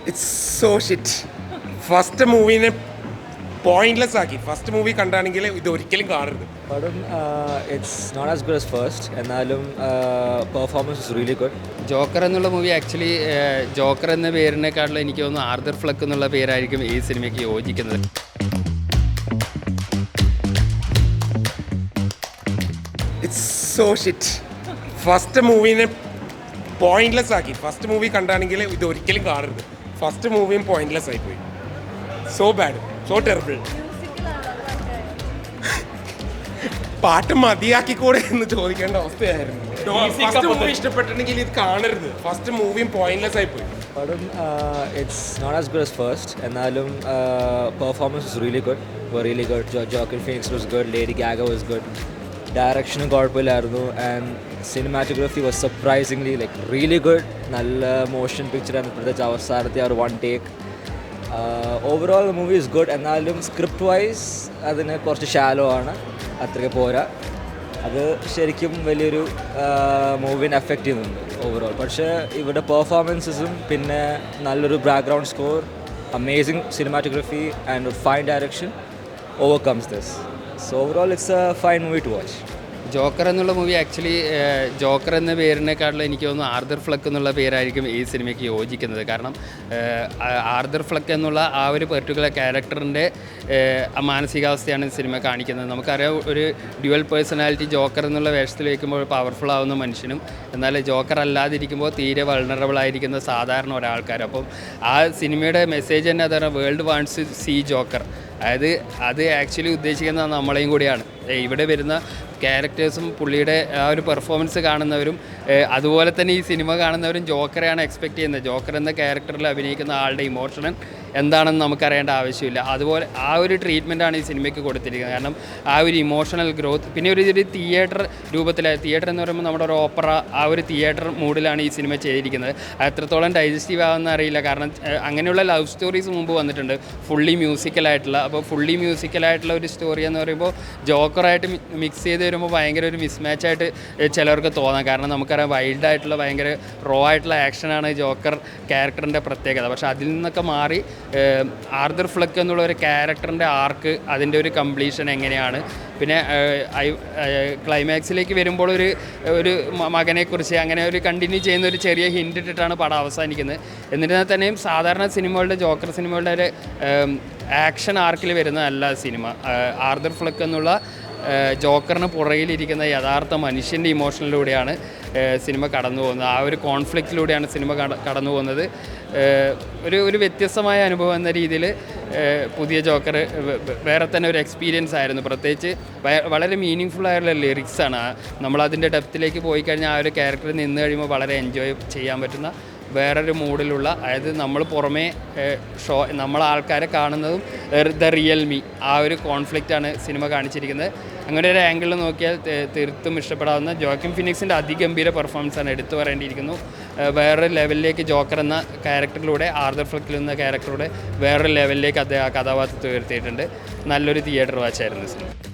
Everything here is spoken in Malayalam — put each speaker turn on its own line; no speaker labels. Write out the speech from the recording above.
It's so shit. ഫസ്റ്റ് മൂവീനെ പോയിന്റ്ലെസ് ആക്കി. ഫസ്റ്റ് മൂവി കണ്ടാണെങ്കിൽ ഇത് ഒരിക്കലും കാണരുത്.
പടം it's not as good as first, എന്നാലും performance is really good.
Joker എന്നുള്ള മൂവി ആക്ച്വലി ജോക്കർ എന്ന പേരിനെക്കാട്ടിലും എനിക്ക് തോന്നുന്നു ആർദർ ഫ്ലക്ക് എന്നുള്ള പേരായിരിക്കും ഈ സിനിമയ്ക്ക് യോജിക്കുന്നത്.
It's so shit. ഫസ്റ്റ് മൂവീനെ പോയിന്റ്ലെസ് ആക്കി. ഫസ്റ്റ് മൂവി കണ്ടാണെങ്കിൽ ഇത് ഒരിക്കലും കാണരുത്. ഫസ്റ്റ് മൂവിയും പോയിന്റ്ലെസ് ആയിപ്പോയി. So bad, so terrible. പാട്ട് മതിയാക്കിക്കൂടെ എന്ന് ചോദിക്കേണ്ട അവസ്ഥയായിരുന്നു. ഫസ്റ്റ് മൂവി ഇഷ്ടപ്പെട്ടിട്ടുണ്ടെങ്കിൽ ഇത് കാണരുത്. ഫസ്റ്റ് മൂവിയും പോയിന്റ്ലെസ് ആയിപ്പോയി.
പടം it's not as good as first, എന്നാലും performance is really good. Really good. Joaquin Phoenix was good. Lady Gaga was good. ഡയറക്ഷനും കുഴപ്പമില്ലായിരുന്നു. And cinematography was surprisingly like really good. നല്ല മോഷൻ പിക്ചറാണ്. പ്രത്യേകിച്ച് അവസാനത്തെ ആ ഒരു one take. Overall movie is good. എന്നാലും സ്ക്രിപ്റ്റ് വൈസ് അതിന് കുറച്ച് ഷാലോ ആണ്, അത്രയ്ക്ക് പോരാ. അത് ശരിക്കും വലിയൊരു മൂവിനെ എഫക്റ്റ് ചെയ്യുന്നുണ്ട് ഓവറോൾ. പക്ഷേ ഇവിടെ പെർഫോമൻസസും പിന്നെ നല്ലൊരു background score, amazing cinematography and fine direction overcomes this. So overall it's a fine movie to watch.
Joker എന്നുള്ള മൂവി ആക്ച്വലി ജോക്കർ എന്ന പേരിനെക്കാട്ടിലും എനിക്ക് തോന്നുന്നു ആർദർ ഫ്ലക്ക് എന്നുള്ള പേരായിരിക്കും ഈ സിനിമയ്ക്ക് യോജിക്കുന്നത്. കാരണം ആർദർ ഫ്ലക്ക് എന്നുള്ള ആ ഒരു പെർട്ടിക്കുലർ ക്യാരക്ടറിൻ്റെ മാനസികാവസ്ഥയാണ് സിനിമ കാണിക്കുന്നത്. നമുക്കറിയാം, ഒരു ഡ്യുവൽ പേഴ്സണാലിറ്റി ജോക്കർ എന്നുള്ള വേഷത്തിൽ വയ്ക്കുമ്പോൾ പവർഫുൾ ആവുന്ന മനുഷ്യനും, എന്നാൽ ജോക്കർ അല്ലാതിരിക്കുമ്പോൾ തീരെ വൾണറബിൾ ആയിരിക്കുന്ന സാധാരണ ഒരാൾക്കാർ. അപ്പം ആ സിനിമയുടെ മെസ്സേജ് തന്നെ അതാണ്, world wants to see Joker. അതായത് അത് ആക്ച്വലി ഉദ്ദേശിക്കുന്നത് നമ്മളെയും കൂടിയാണ്. ഇവിടെ വരുന്ന ക്യാരക്ടേഴ്സും പുള്ളിയുടെ ആ ഒരു പെർഫോമൻസ് കാണുന്നവരും അതുപോലെ തന്നെ ഈ സിനിമ കാണുന്നവരും ജോക്കറെയാണ് എക്സ്പെക്റ്റ് ചെയ്യുന്നത്. ജോക്കർ എന്ന ക്യാരക്ടറിൽ അഭിനയിക്കുന്ന ആളുടെ ഇമോഷൻ എന്താണെന്ന് നമുക്കറിയേണ്ട ആവശ്യമില്ല. അതുപോലെ ആ ഒരു ട്രീറ്റ്മെൻറ്റാണ് ഈ സിനിമയ്ക്ക് കൊടുത്തിരിക്കുന്നത്. കാരണം ആ ഒരു ഇമോഷണൽ ഗ്രോത്ത്, പിന്നെ ഒരു തിയേറ്റർ രൂപത്തിലായി, തിയേറ്റർ എന്ന് പറയുമ്പോൾ നമ്മുടെ ഒരു ഓപ്പറ, ആ ഒരു തിയേറ്റർ മൂഡിലാണ് ഈ സിനിമ ചെയ്തിരിക്കുന്നത്. എത്രത്തോളം ഡൈജസ്റ്റീവ് ആവുമെന്ന് അറിയില്ല. കാരണം അങ്ങനെയുള്ള ലവ് സ്റ്റോറീസ് മുമ്പ് വന്നിട്ടുണ്ട്, ഫുള്ളി മ്യൂസിക്കലായിട്ടുള്ള. അപ്പോൾ ഫുള്ളി മ്യൂസിക്കലായിട്ടുള്ള ഒരു സ്റ്റോറി എന്ന് പറയുമ്പോൾ ജോക്കറായിട്ട് മിക്സ് ചെയ്ത് വരുമ്പോൾ ഭയങ്കര ഒരു മിസ്മാച്ചായിട്ട് ചിലർക്ക് തോന്നാം. കാരണം നമുക്കറിയാം, വൈൽഡായിട്ടുള്ള ഭയങ്കര റോ ആയിട്ടുള്ള ആക്ഷനാണ് ജോക്കർ ക്യാരക്ടറിൻ്റെ പ്രത്യേകത. പക്ഷേ അതിൽ നിന്നൊക്കെ മാറി ആർദർ ഫ്ലക്ക് എന്നുള്ള ഒരു ക്യാരക്ടറിൻ്റെ ആർക്ക്, അതിൻ്റെ ഒരു കംപ്ലീഷൻ എങ്ങനെയാണ്, പിന്നെ ക്ലൈമാക്സിലേക്ക് വരുമ്പോൾ ഒരു മകനെക്കുറിച്ച് അങ്ങനെ ഒരു കണ്ടിന്യൂ ചെയ്യുന്ന ഒരു ചെറിയ ഹിൻ്റ് ഇട്ടിട്ടാണ് പടം അവസാനിക്കുന്നത്. എന്നിരുന്നാൽ തന്നെയും സാധാരണ സിനിമകളുടെ, ജോക്കർ സിനിമകളുടെ ഒരു ആക്ഷൻ ആർക്കിൽ വരുന്നതല്ല സിനിമ. ആർദർ ഫ്ലക്ക് എന്നുള്ള ജോക്കറിന് പുറകിലിരിക്കുന്ന യഥാർത്ഥ മനുഷ്യൻ്റെ ഇമോഷനിലൂടെയാണ് സിനിമ കടന്നു പോകുന്നത്. ആ ഒരു കോൺഫ്ലിക്റ്റിലൂടെയാണ് സിനിമ കടന്നു പോകുന്നത്. ഒരു വ്യത്യസ്തമായ അനുഭവം എന്ന രീതിയിൽ പുതിയ ജോക്കർ വേറെ തന്നെ ഒരു എക്സ്പീരിയൻസ് ആയിരുന്നു. പ്രത്യേകിച്ച് വളരെ മീനിങ് ഫുൾ ആയിട്ടുള്ള ലിറിക്സാണ്. നമ്മളതിൻ്റെ ഡെപ്തിലേക്ക് പോയി കഴിഞ്ഞാൽ ആ ഒരു ക്യാരക്ടറിൽ നിന്ന് കഴിയുമ്പോൾ വളരെ എൻജോയ് ചെയ്യാൻ പറ്റുന്ന വേറൊരു മൂഡിലുള്ള, അതായത് നമ്മൾ പുറമേ നമ്മളാൾക്കാരെ കാണുന്നതും ദ റിയൽ മീ, ആ ഒരു കോൺഫ്ലിക്റ്റാണ് സിനിമ കാണിച്ചിരിക്കുന്നത്. അങ്ങനെ ഒരു ആംഗിളിൽ നോക്കിയാൽ തീർത്തും ഇഷ്ടപ്പെടാവുന്ന ജോക്വിൻ ഫീനിക്സിൻ്റെ അതിഗംഭീര പെർഫോമൻസാണ് എടുത്തു പറയേണ്ടിയിരിക്കുന്നു. വേറൊരു ലെവലിലേക്ക് ജോക്കർ എന്ന ക്യാരക്ടറിലൂടെ, ആർദർ ഫ്ലക്കിൽ എന്ന ക്യാരക്ടറിലൂടെ വേറൊരു ലെവലിലേക്ക് അദ്ദേഹം ആ കഥാപാത്രത്തെ ഉയർത്തിയിട്ടുണ്ട്. നല്ലൊരു തിയേറ്റർ വാച്ചായിരുന്നു സിനിമ.